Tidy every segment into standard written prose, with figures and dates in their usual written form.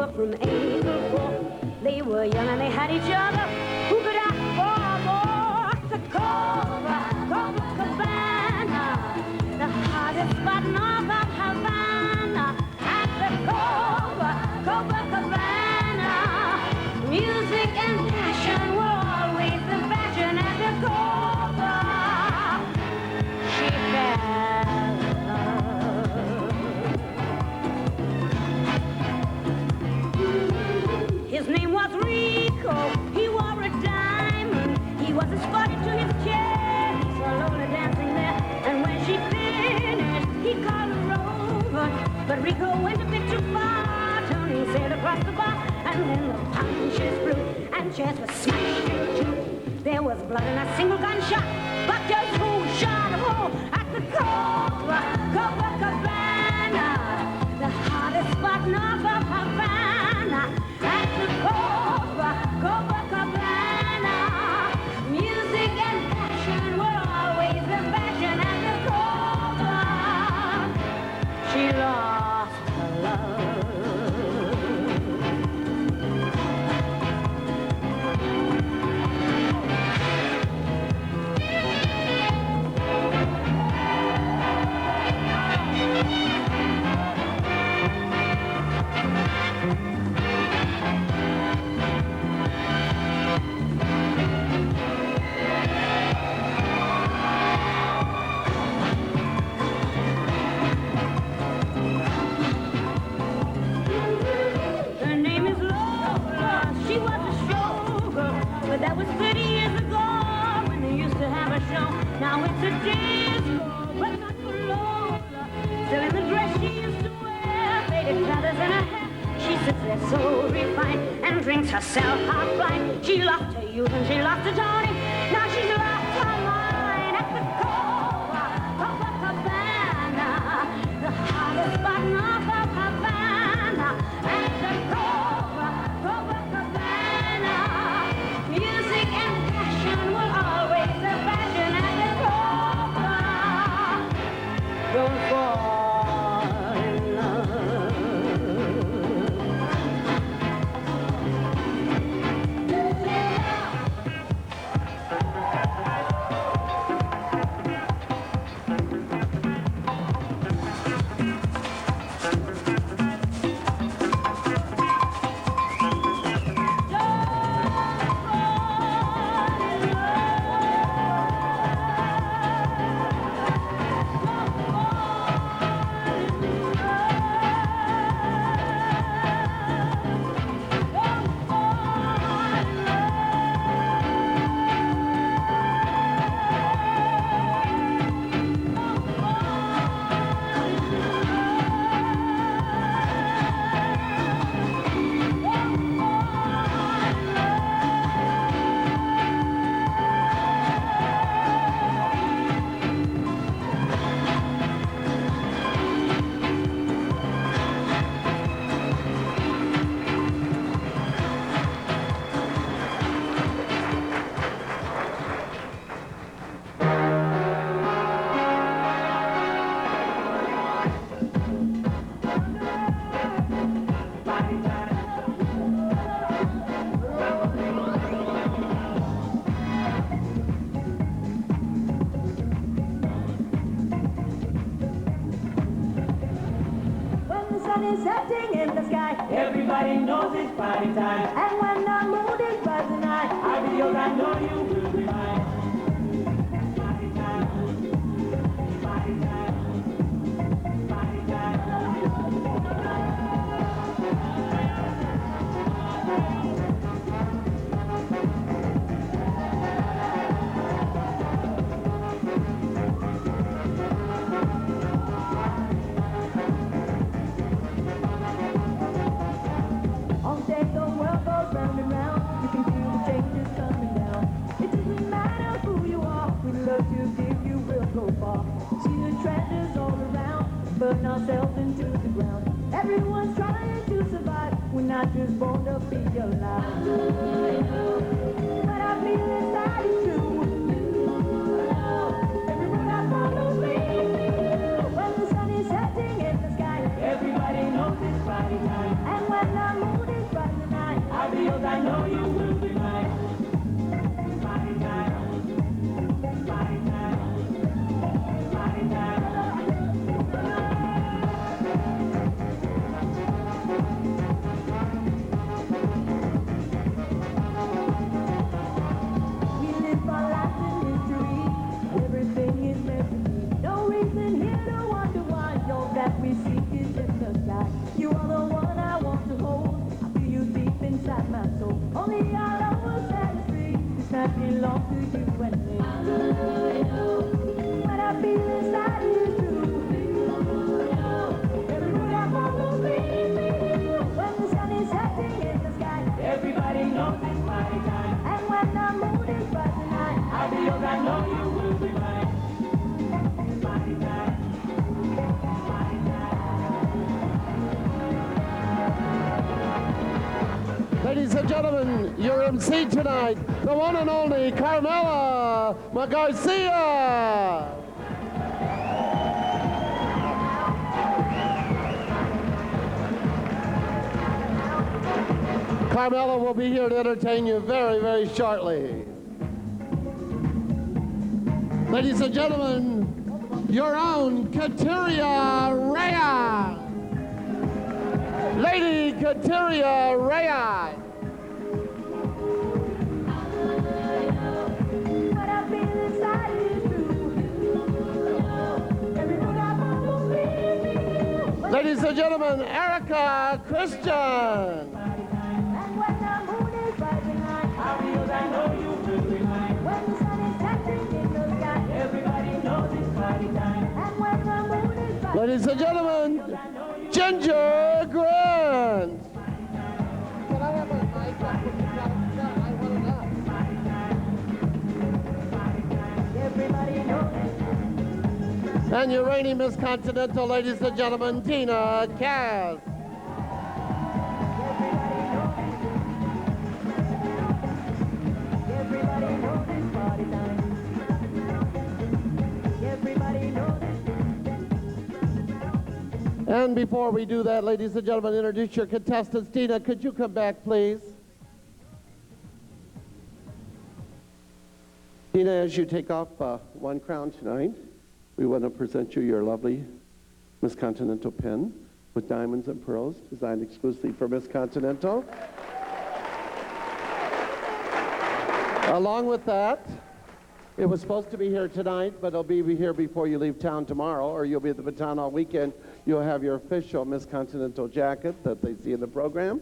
were from April 4. They were young and they had each other. Who could ask for more? The Copacabana, the hottest spot north of Havana. At the Copacabana, music and passion were always the fashion. At the Copa, she fell in love. His name was Rico. He wore a diamond. He was escorted to his chair. He saw Lola dancing there. And when she finished, he called her over. But Rico went a bit too far. Tony sailed across the bar. And then the punches flew. And chairs were smashed in two. There was blood and a single gunshot. But just who shot who? At the Copacabana, the hottest spot north of Havana. At the Copacabana, music and passion were always the fashion. At the Copa, she lost her love. Her name is Lola. She was a showgirl, but that was 30 years ago when they used to have a show. Now it's a disco, but not for Lola. Still in the dress she used to wear, faded feathers in her hair. She sits there so refined and drinks herself half blind. She lost her youth and she lost her Tony. Now she's lost her mind. At the Copacabana, the hottest spot north of Havana. At the Copacabana, music and passion were always the fashion. At the Copa, don't fall in love. Setting in the sky, Everybody knows it's party time. and when the moon is rising high, I feel I know you will be mine. Party time. Party time. Party time. all day the world goes round and round. You can feel the changes coming down. It doesn't matter who you are, we love to give you will go far. See the treasures all around, burn ourselves into the ground. Everyone's trying to survive, we're not just born to be alive. But I feel inside is true. Every road I follow leads me you. When the sun is setting in the sky, Everybody knows it's party time. and when the moon be yours, I know you will be mine. Body time. Body time. Body time. We live our lives in history. Everything is meant to be. No reason here to wonder why. All that we seek is in the sky. You are the one I want to hold. I feel you deep inside my soul. Only our love will set us free. This night belongs to you and me. What I feel inside is true. Every mood I follow me. When the sun is setting in the sky. Everybody knows it's party time. And when the moon is bright tonight. I'll be yours, I know you will be mine. Party time. Party time. Ladies and gentlemen, your MC tonight, the one and only Carmela Garcia. Carmela will be here to entertain you very, very shortly. Ladies and gentlemen, your own Kateria Reyes. Lady Kateria Reyes. What I feel inside is true. Every mood I follow me. Ladies and gentlemen, Erica Christian. And when the moon is bright tonight. I'll be yours, I know you will be mine. When the sun is setting in the sky. Everybody knows it's party time. And when the moon is bright. Ladies and gentlemen, Ginger Grant. Everybody knows it. And your reigning Miss Continental, ladies and gentlemen, Tina Cass. Everybody knows it's party time. Everybody knows it. And before we do that, ladies and gentlemen, introduce your contestants. Tina, could you come back, please? Tina, as you take off one crown tonight, we want to present you your lovely Miss Continental pin with diamonds and pearls, designed exclusively for Miss Continental. Along with that, it was supposed to be here tonight, but it'll be here before you leave town tomorrow, or you'll be at the Baton all weekend. You'll have your official Miss Continental jacket that they see in the program.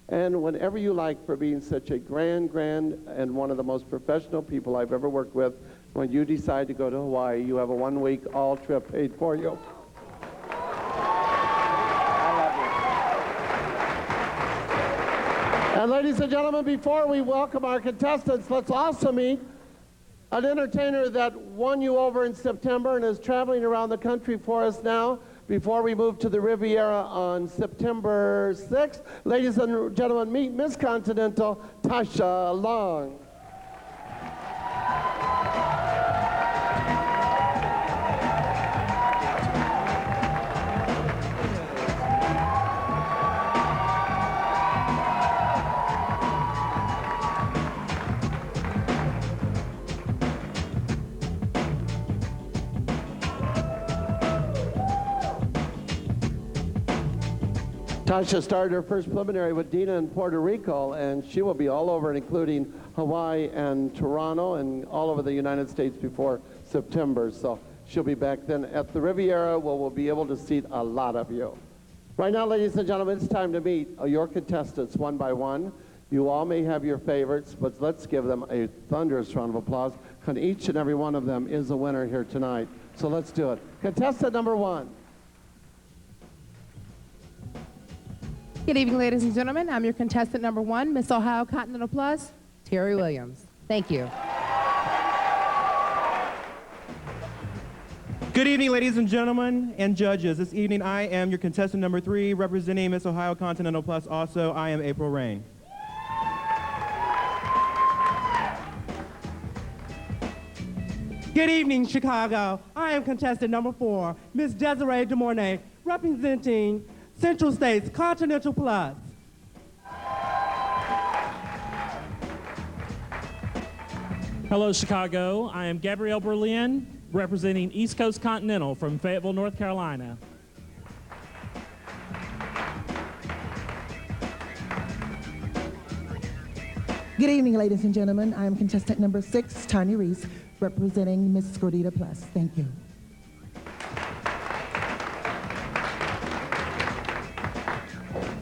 And whenever you like, for being such a grand, and one of the most professional people I've ever worked with, when you decide to go to Hawaii, you have a 1 week all trip paid for you. And ladies and gentlemen, before we welcome our contestants, let's also meet an entertainer that won you over in September and is traveling around the country for us now before we move to the Riviera on September 6th. Ladies and gentlemen, meet Miss Continental, Tasha Long. Tasha started her first preliminary with Dina in Puerto Rico, and she will be all over, including Hawaii and Toronto and all over the United States before September. So she'll be back then at the Riviera, where we'll be able to seat a lot of you. Right now, ladies and gentlemen, it's time to meet your contestants one by one. You all may have your favorites, but let's give them a thunderous round of applause, because each and every one of them is a winner here tonight. So let's do it. Contestant number one. Good evening, ladies and gentlemen. I'm your contestant number one, Miss Ohio Continental Plus, Terry Williams. Thank you. Good evening, ladies and gentlemen and judges. This evening, I am your contestant number 3, representing Miss Ohio Continental Plus. Also, I am April Rain. Good evening, Chicago. I am contestant number 4, Miss Desiree DeMornay, representing Central States Continental Plus. Hello, Chicago. I am Gabrielle Berlin, representing East Coast Continental from Fayetteville, North Carolina. Good evening, ladies and gentlemen. I am contestant number 6, Tanya Reese, representing Miss Gordita Plus. Thank you.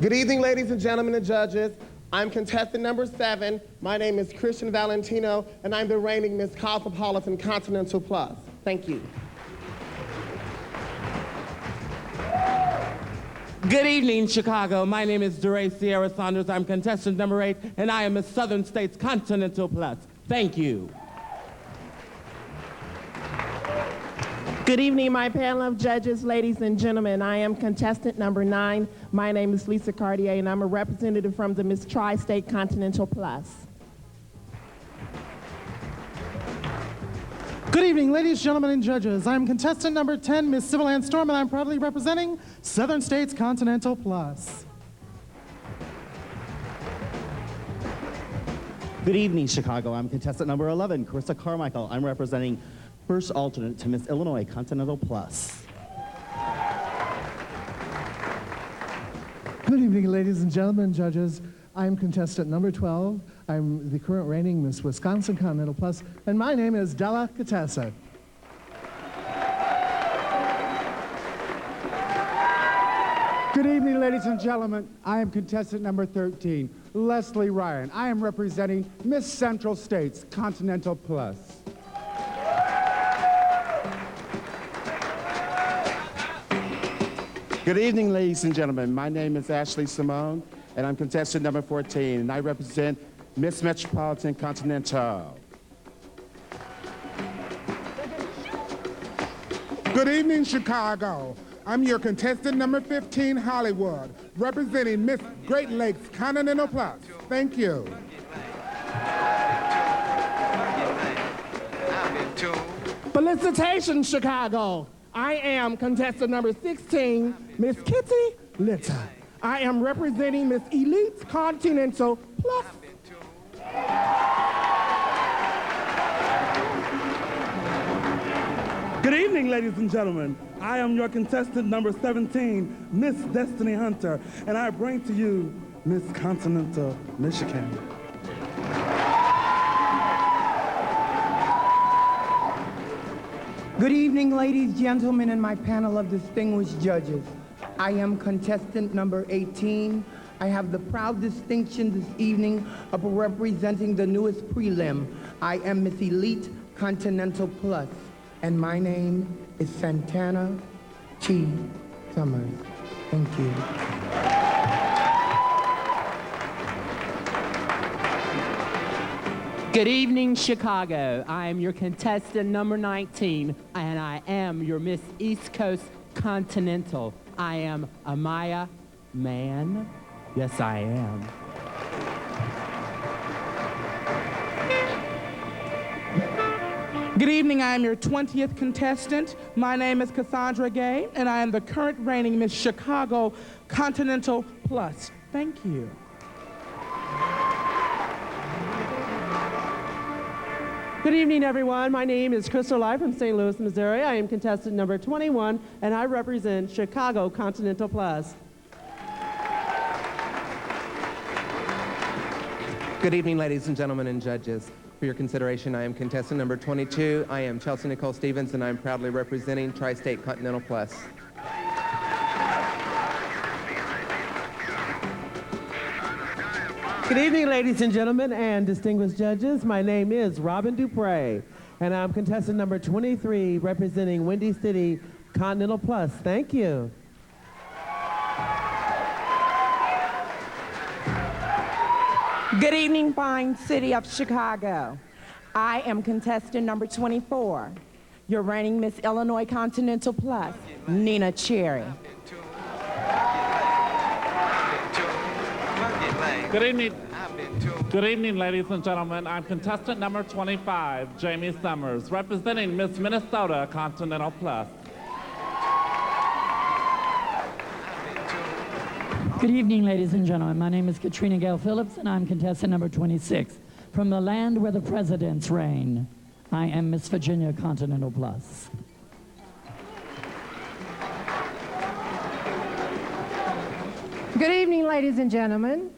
Good evening, ladies and gentlemen and judges. I'm contestant number 7. My name is Christian Valentino, and I'm the reigning Miss Cosmopolitan Continental Plus. Thank you. Good evening, Chicago. My name is DeRay Sierra Saunders. I'm contestant number 8, and I am Miss Southern States Continental Plus. Thank you. Good evening, my panel of judges, ladies and gentlemen. I am contestant number 9. My name is Lisa Cartier, and I'm a representative from the Miss Tri-State Continental Plus. Good evening, ladies, gentlemen, and judges. I'm contestant number 10, Miss Sybil Ann Storm, and I'm proudly representing Southern States Continental Plus. Good evening, Chicago. I'm contestant number 11, Carissa Carmichael. I'm representing first alternate to Miss Illinois Continental Plus. Good evening, ladies and gentlemen, judges. I'm contestant number 12. I'm the current reigning Miss Wisconsin Continental Plus, and my name is Della Catessa. Good evening, ladies and gentlemen. I am contestant number 13, Leslie Ryan. I am representing Miss Central States Continental Plus. Good evening, ladies and gentlemen. My name is Ashley Simone, and I'm contestant number 14, and I represent Miss Metropolitan Continental. Good evening, Chicago. I'm your contestant number 15, Hollywood, representing Miss Great Lakes Continental Plus. Thank you. Felicitations, Chicago. I am contestant number 16, Miss Kitty Litter. I am representing Miss Elite Continental Plus. Good evening, ladies and gentlemen. I am your contestant number 17, Miss Destiny Hunter, and I bring to you Miss Continental Michigan. Good evening, ladies, gentlemen, and my panel of distinguished judges. I am contestant number 18. I have the proud distinction this evening of representing the newest prelim. I am Miss Elite Continental Plus, and my name is Santana T. Summers. Thank you. Good evening, Chicago. I am your contestant number 19, and I am your Miss East Coast Continental. I am Amaya Mann. Yes, I am. Good evening, I am your 20th contestant. My name is Cassandra Gay, and I am the current reigning Miss Chicago Continental Plus. Thank you. Good evening, everyone. My name is Crystal Lai from St. Louis, Missouri. I am contestant number 21, and I represent Chicago Continental Plus. Good evening, ladies and gentlemen and judges. For your consideration, I am contestant number 22. I am Chelsea Nicole Stevens, and I'm proudly representing Tri-State Continental Plus. Good evening, ladies and gentlemen and distinguished judges. My name is Robin Dupre, and I'm contestant number 23, representing Windy City Continental Plus. Thank you. Good evening, fine city of Chicago. I am contestant number 24, your reigning Miss Illinois Continental Plus, Nina Cherry. Good evening, ladies and gentlemen. I'm contestant number 25, Jamie Summers, representing Miss Minnesota Continental Plus. Good evening, ladies and gentlemen. My name is Katrina Gale Phillips, and I'm contestant number 26, from the land where the presidents reign, I am Miss Virginia Continental Plus. Good evening, ladies and gentlemen.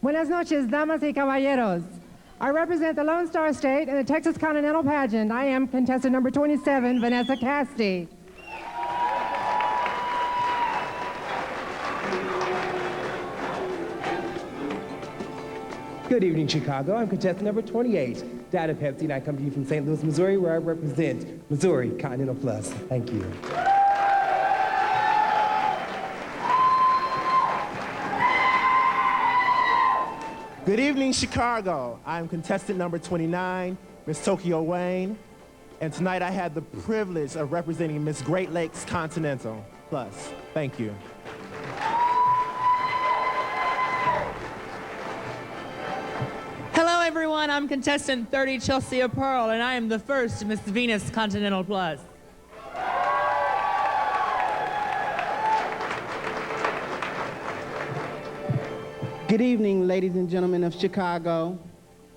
Buenas noches, damas y caballeros. I represent the Lone Star State in the Texas Continental Pageant. I am contestant number 27, Vanessa Casti. Good evening, Chicago. I'm contestant number 28, Dada Pepsi, and I come to you from St. Louis, Missouri, where I represent Missouri Continental Plus. Thank you. Good evening, Chicago. I'm contestant number 29, Miss Tokyo Wayne, and tonight I had the privilege of representing Miss Great Lakes Continental Plus. Thank you. Hello, everyone. I'm contestant 30, Chelsea Pearl, and I am the first Miss Venus Continental Plus. Good evening, ladies and gentlemen of Chicago.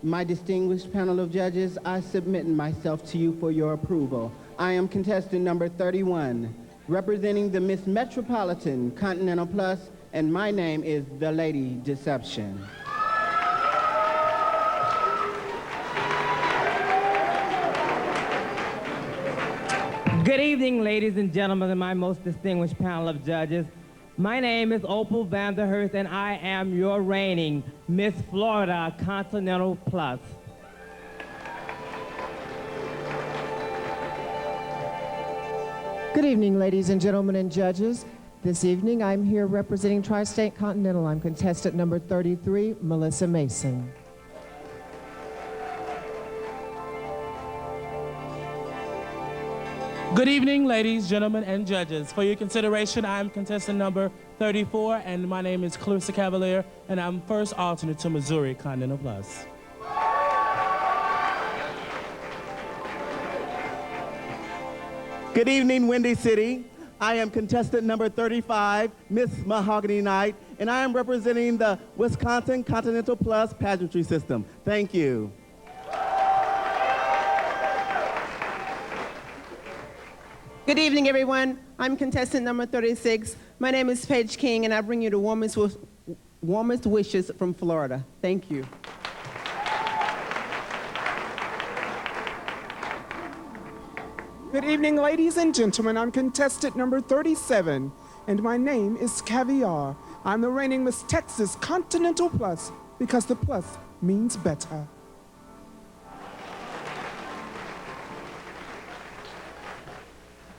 My distinguished panel of judges, I submit myself to you for your approval. I am contestant number 31, representing the Miss Metropolitan Continental Plus, and my name is The Lady Deception. Good evening, ladies and gentlemen, and my most distinguished panel of judges. My name is Opal Vanderhurst, and I am your reigning Miss Florida Continental Plus. Good evening, ladies and gentlemen and judges. This evening, I'm here representing Tri-State Continental. I'm contestant number 33, Melissa Mason. Good evening, ladies, gentlemen, and judges. For your consideration, I am contestant number 34, and my name is Clarissa Cavalier, and I'm first alternate to Missouri Continental Plus. Good evening, Windy City. I am contestant number 35, Miss Mahogany Knight, and I am representing the Wisconsin Continental Plus pageantry system. Thank you. Good evening, everyone. I'm contestant number 36. My name is Paige King, and I bring you the warmest wishes from Florida. Thank you. Good evening, ladies and gentlemen. I'm contestant number 37, and my name is Caviar. I'm the reigning Miss Texas Continental Plus, because the plus means better.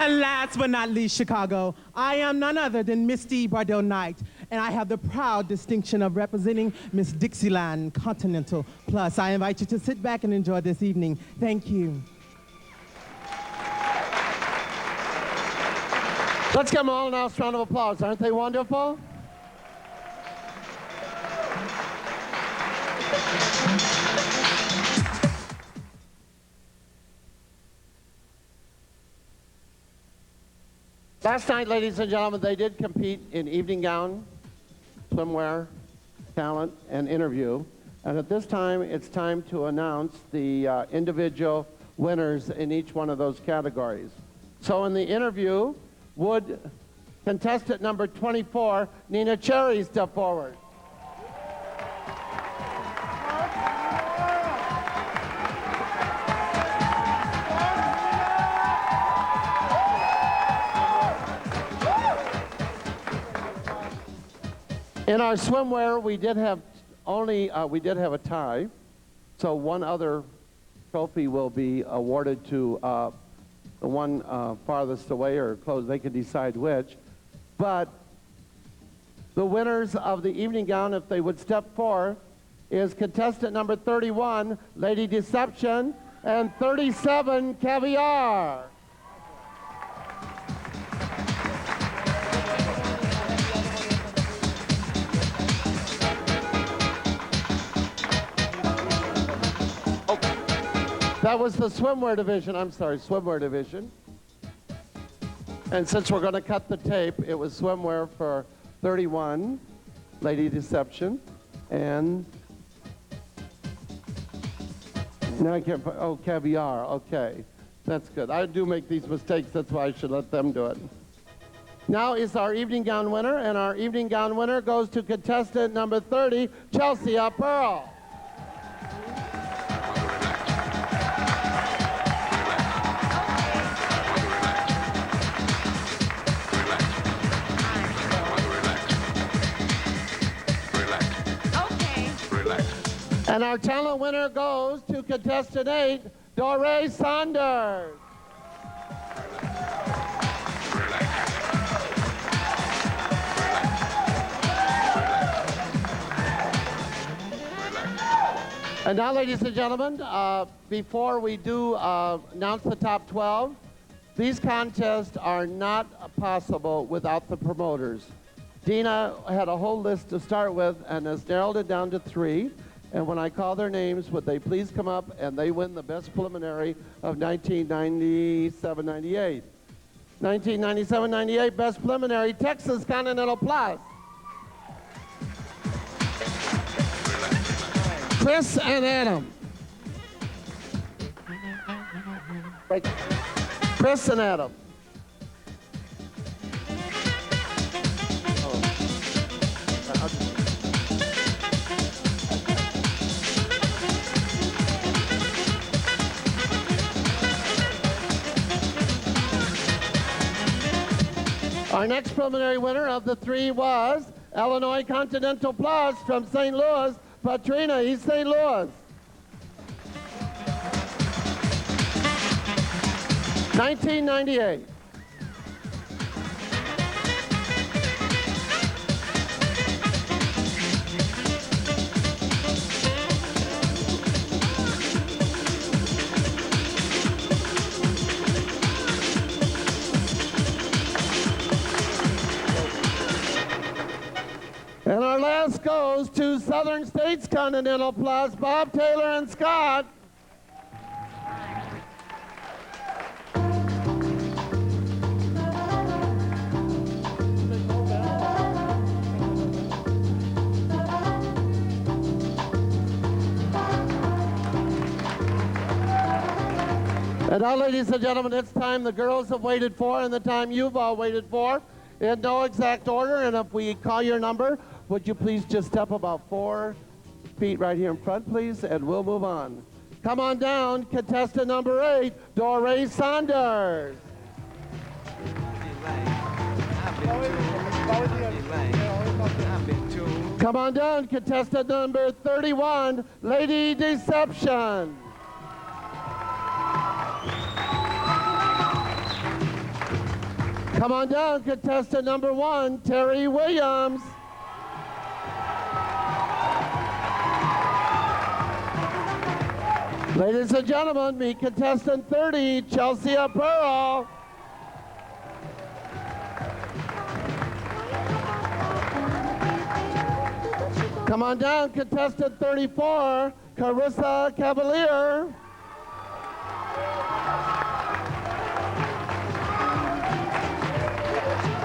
And last but not least, Chicago, I am none other than Misty Bardell Knight, and I have the proud distinction of representing Miss Dixieland Continental Plus. I invite you to sit back and enjoy this evening. Thank you. Let's give them all a nice round of applause. Aren't they wonderful? Last night, ladies and gentlemen, they did compete in evening gown, swimwear, talent, and interview. And at this time, it's time to announce the individual winners in each one of those categories. So in the interview, would contestant number 24, Nina Cherry, step forward? In our swimwear, we did have a tie, so one other trophy will be awarded to the one farthest away or close. They can decide which. But the winners of the evening gown, if they would step forward, is contestant number 31, Lady Deception, and 37, Caviar. That was the swimwear division. I'm sorry, swimwear division. And since we're going to cut the tape, it was swimwear for 31, Lady Deception, and Now I can't, oh, caviar, okay. That's good. I do make these mistakes, that's why I should let them do it. Now is our evening gown winner, and our evening gown winner goes to contestant number 30, Chelsea Pearl. And our talent winner goes to contestant 8, Doree Saunders. And now, ladies and gentlemen, before we do announce the top 12, these contests are not possible without the promoters. Dina had a whole list to start with and has narrowed it down to 3. And when I call their names, would they please come up, and they win the best preliminary of 1997-98. 1997-98 best preliminary, Texas Continental Plus. Chris and Adam. Right. Chris and Adam. Our next preliminary winner of the 3 was Illinois Continental Plus from St. Louis, Patrina, East St. Louis. 1998. And our last goes to Southern States Continental Plus, Bob Taylor and Scott. And now, ladies and gentlemen, it's time the girls have waited for and the time you've all waited for. In no exact order, and if we call your number, would you please just step about 4 feet right here in front, please, and we'll move on. Come on down, contestant number 8, Doree Saunders. Come on down, contestant number 31, Lady Deception. Come on down, contestant number 1, Terry Williams. Ladies and gentlemen, meet contestant 30, Chelsea Pearl. Come on down, contestant 34, Carissa Cavalier.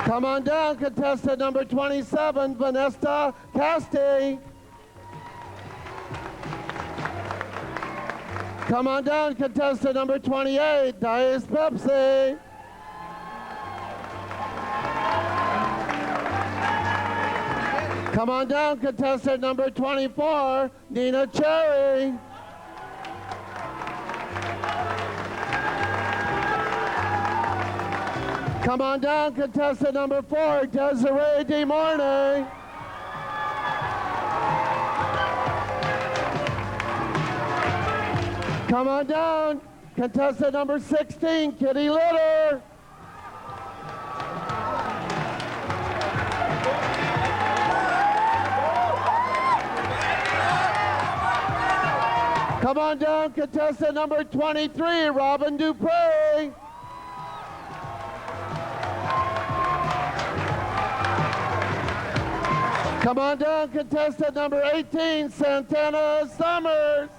Come on down, contestant number 27, Vanessa Casti. Come on down, contestant number 28, Dice Pepsi. Come on down, contestant number 24, Nina Cherry. Come on down, contestant number 4, Desiree DeMornay. Come on down, contestant number 16, Kitty Litter. Come on down, contestant number 23, Robin Dupre. Come on down, contestant number 18, Santana Summers.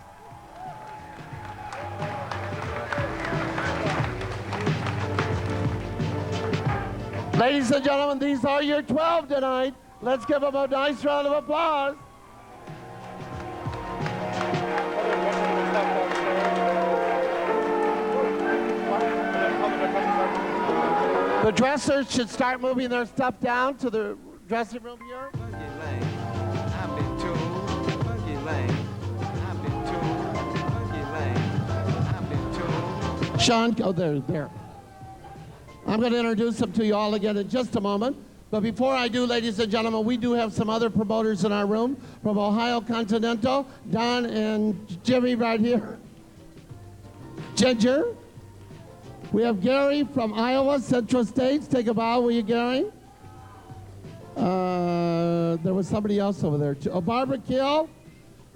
Ladies and gentlemen, these are your 12 tonight. Let's give them a nice round of applause. The dressers should start moving their stuff down to the dressing room here. Sean, go there. I'm going to introduce them to you all again in just a moment. But before I do, ladies and gentlemen, we do have some other promoters in our room from Ohio Continental, Don and Jimmy right here. Ginger. We have Gary from Iowa Central States. Take a bow, will you, Gary? There was somebody else over there too. Barbara Kill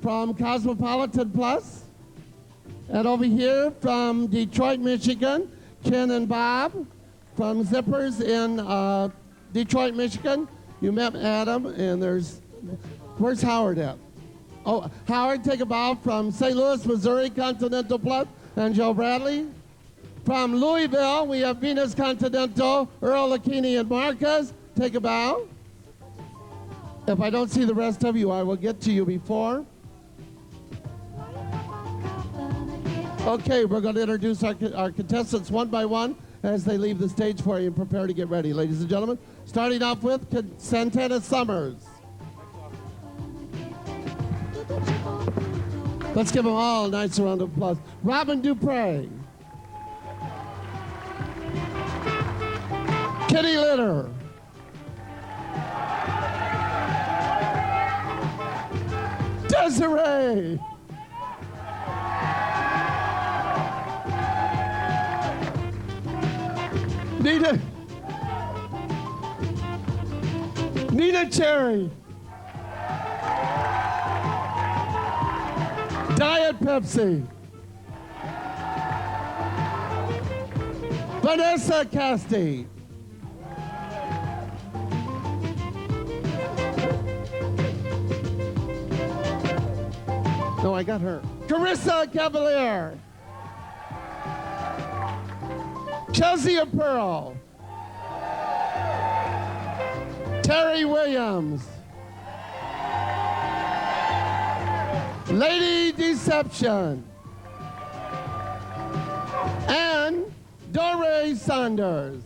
from Cosmopolitan Plus. And over here from Detroit, Michigan, Ken and Bob from Zippers in Detroit, Michigan. You met Adam, and where's Howard at? Oh, Howard, take a bow from St. Louis, Missouri, Continental Plus, and Joe Bradley. From Louisville, we have Venus Continental, Earl Lakini and Marcus. Take a bow. If I don't see the rest of you, I will get to you before. Okay, we're going to introduce our contestants one by one as they leave the stage for you and prepare to get ready, ladies and gentlemen. Starting off with Santana Summers. Let's give them all a nice round of applause. Robin Dupre. Kitty Litter. Desiree. Nina Cherry. Diet Pepsi. Vanessa Casti. No, I got her. Carissa Cavalier. Chelsea Pearl. Terry Williams. Lady Deception. And Doreen Saunders.